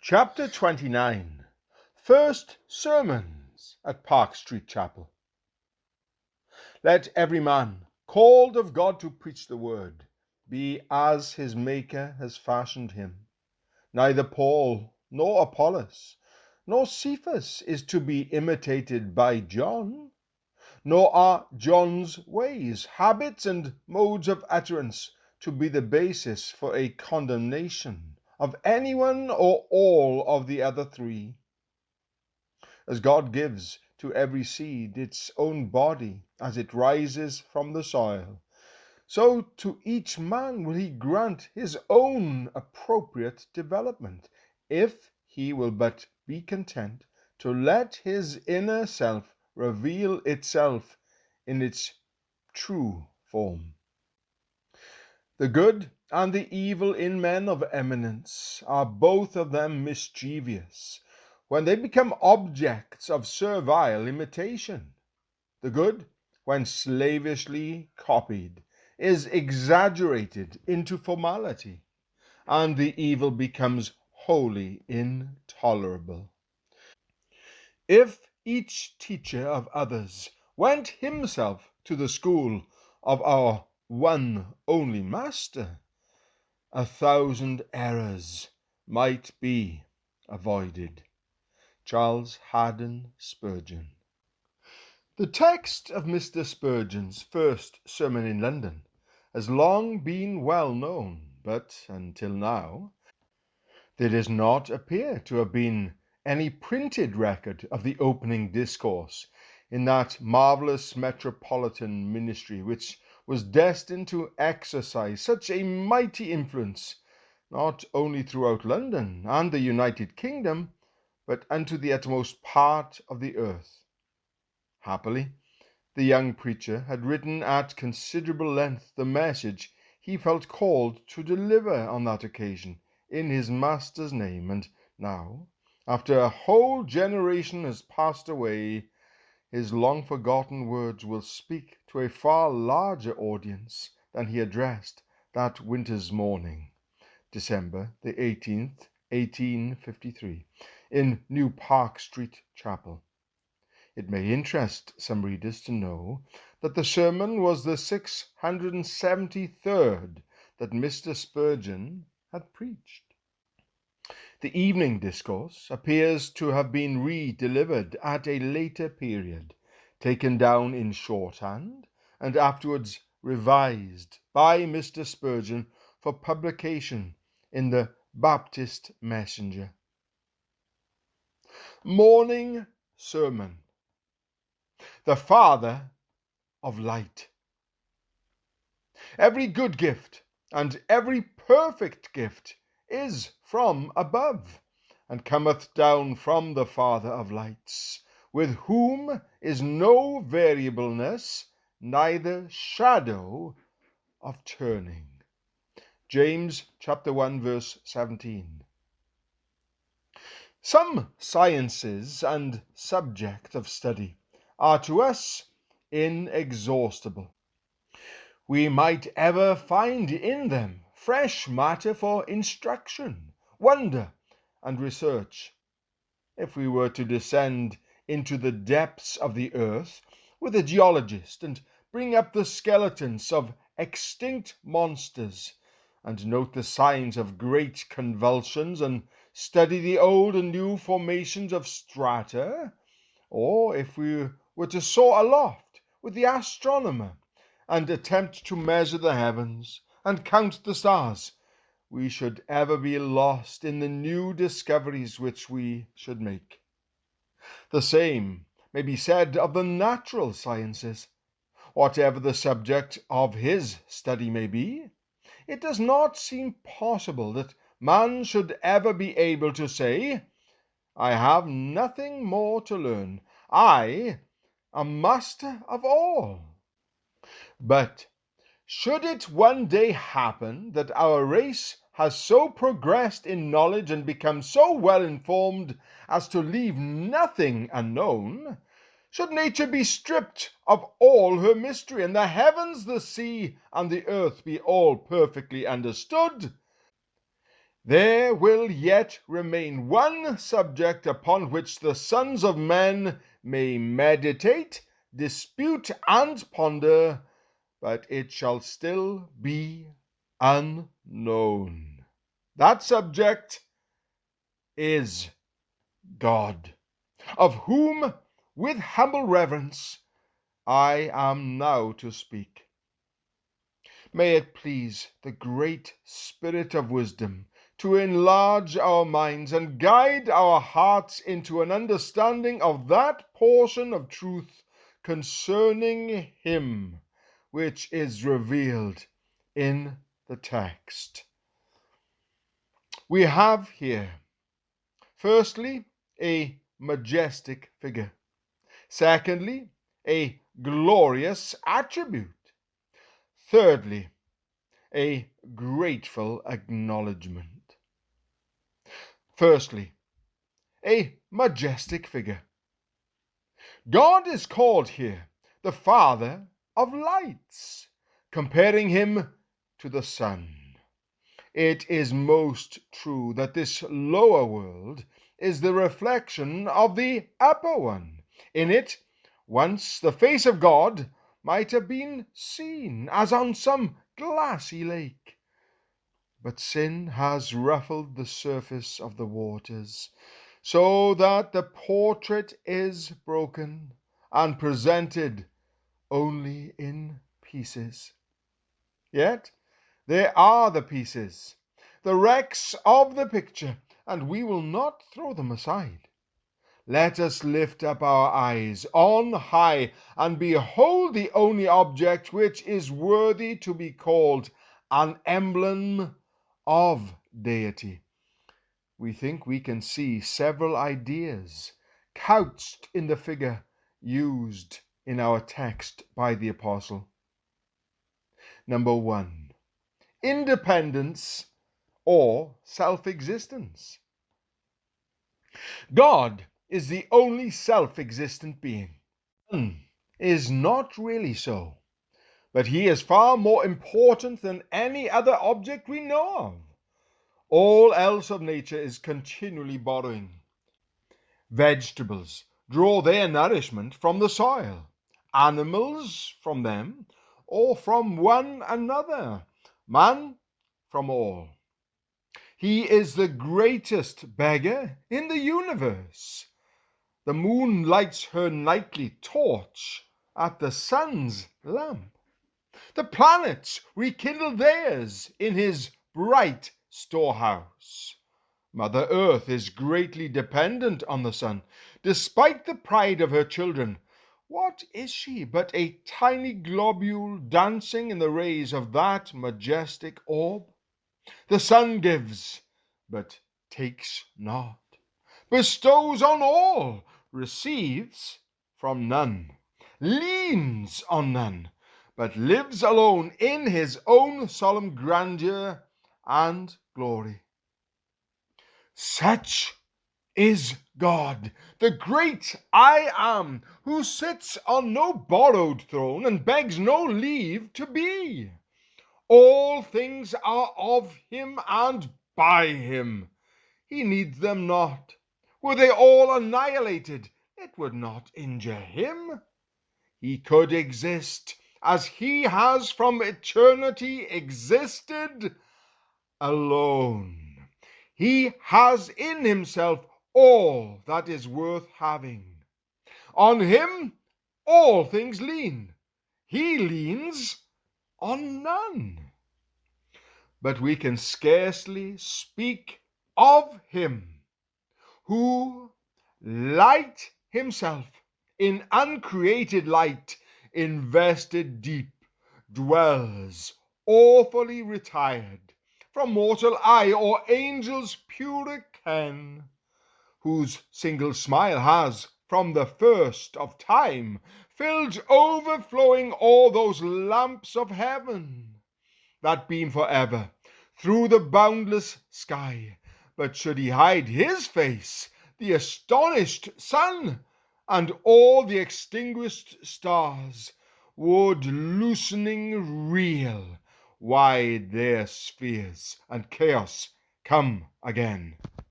Chapter 29. First Sermons at Park Street Chapel. Let every man called of God to preach the word be as his Maker has fashioned him. Neither Paul nor Apollos nor Cephas is to be imitated by John, nor are John's ways, habits, and modes of utterance to be the basis for a condemnation of anyone or all of the other three. As God gives to every seed its own body as it rises from the soil, so to each man will he grant his own appropriate development, if he will but be content to let his inner self reveal itself in its true form. The good and the evil in men of eminence are both of them mischievous, when they become objects of servile imitation. The good, when slavishly copied, is exaggerated into formality, and the evil becomes wholly intolerable. If each teacher of others went himself to the school of our one only Master, 1,000 errors might be avoided. Charles Haddon Spurgeon. The text of Mr. Spurgeon's first sermon in London has long been well known, but until now there does not appear to have been any printed record of the opening discourse in that marvelous metropolitan ministry which was destined to exercise such a mighty influence not only throughout London and the United Kingdom, but unto the utmost part of the earth. Happily, the young preacher had written at considerable length the message he felt called to deliver on that occasion in his Master's name, and now, after a whole generation has passed away, his long-forgotten words will speak to a far larger audience than he addressed that winter's morning, December the 18th, 1853, in New Park Street Chapel. It may interest some readers to know that the sermon was the 673rd that Mr. Spurgeon had preached. The evening discourse appears to have been re-delivered at a later period, taken down in shorthand, and afterwards revised by Mr. Spurgeon for publication in the Baptist Messenger. Morning Sermon. The Father of light. Every good gift and every perfect gift is from above, and cometh down from the Father of lights, with whom is no variableness, neither shadow of turning. James chapter 1 verse 17. Some sciences and subject of study are to us inexhaustible. We might ever find in them fresh matter for instruction, wonder, and research. If we were to descend into the depths of the earth with a geologist and bring up the skeletons of extinct monsters, and note the signs of great convulsions, and study the old and new formations of strata, or if we were to soar aloft with the astronomer and attempt to measure the heavens and count the stars, we should ever be lost in the new discoveries which we should make. The same may be said of the natural sciences. Whatever the subject of his study may be, it does not seem possible that man should ever be able to say, I have nothing more to learn. I am master of all. But should it one day happen that our race has so progressed in knowledge and become so well informed as to leave nothing unknown, should nature be stripped of all her mystery, and the heavens, the sea, and the earth be all perfectly understood, there will yet remain one subject upon which the sons of men may meditate, dispute, and ponder, but it shall still be unknown. That subject is God, of whom, with humble reverence, I am now to speak. May it please the great Spirit of wisdom to enlarge our minds and guide our hearts into an understanding of that portion of truth concerning Him which is revealed in the text. We have here, firstly, a majestic figure. Secondly, a glorious attribute. Thirdly, a grateful acknowledgement. Firstly, a majestic figure. God is called here the Father of lights, comparing him to the sun. It is most true that this lower world is the reflection of the upper one. In it, once the face of God might have been seen as on some glassy lake. But sin has ruffled the surface of the waters, so that the portrait is broken and presented only in pieces. Yet there are the pieces, the wrecks of the picture, and we will not throw them aside. Let us lift up our eyes on high and behold the only object which is worthy to be called an emblem of deity. We think we can see several ideas couched in the figure used in our text by the apostle. Number 1, independence or self-existence. God is the only self-existent being. Sun is not really so, but he is far more important than any other object we know of. All else of nature is continually borrowing. Vegetables draw their nourishment from the soil, animals from them, or from one another, man from all. He is the greatest beggar in the universe. The moon lights her nightly torch at the sun's lamp. The planets rekindle theirs in his bright storehouse. Mother Earth is greatly dependent on the sun. Despite the pride of her children, what is she but a tiny globule dancing in the rays of that majestic orb? The sun gives, but takes not, bestows on all, receives from none, leans on none, but lives alone in his own solemn grandeur and glory. Such is God, the great I Am, who sits on no borrowed throne and begs no leave to be. All things are of him and by him. He needs them not. Were they all annihilated, it would not injure him. He could exist as he has from eternity existed alone. He has in himself all that is worth having. On him all things lean. He leans on none. But we can scarcely speak of him who, light himself, in uncreated light, invested deep, dwells awfully retired from mortal eye or angel's pure ken, whose single smile has, from the first of time, filled overflowing all those lamps of heaven that beam forever through the boundless sky. But should he hide his face, the astonished sun and all the extinguished stars would loosening reel wide their spheres, and chaos come again.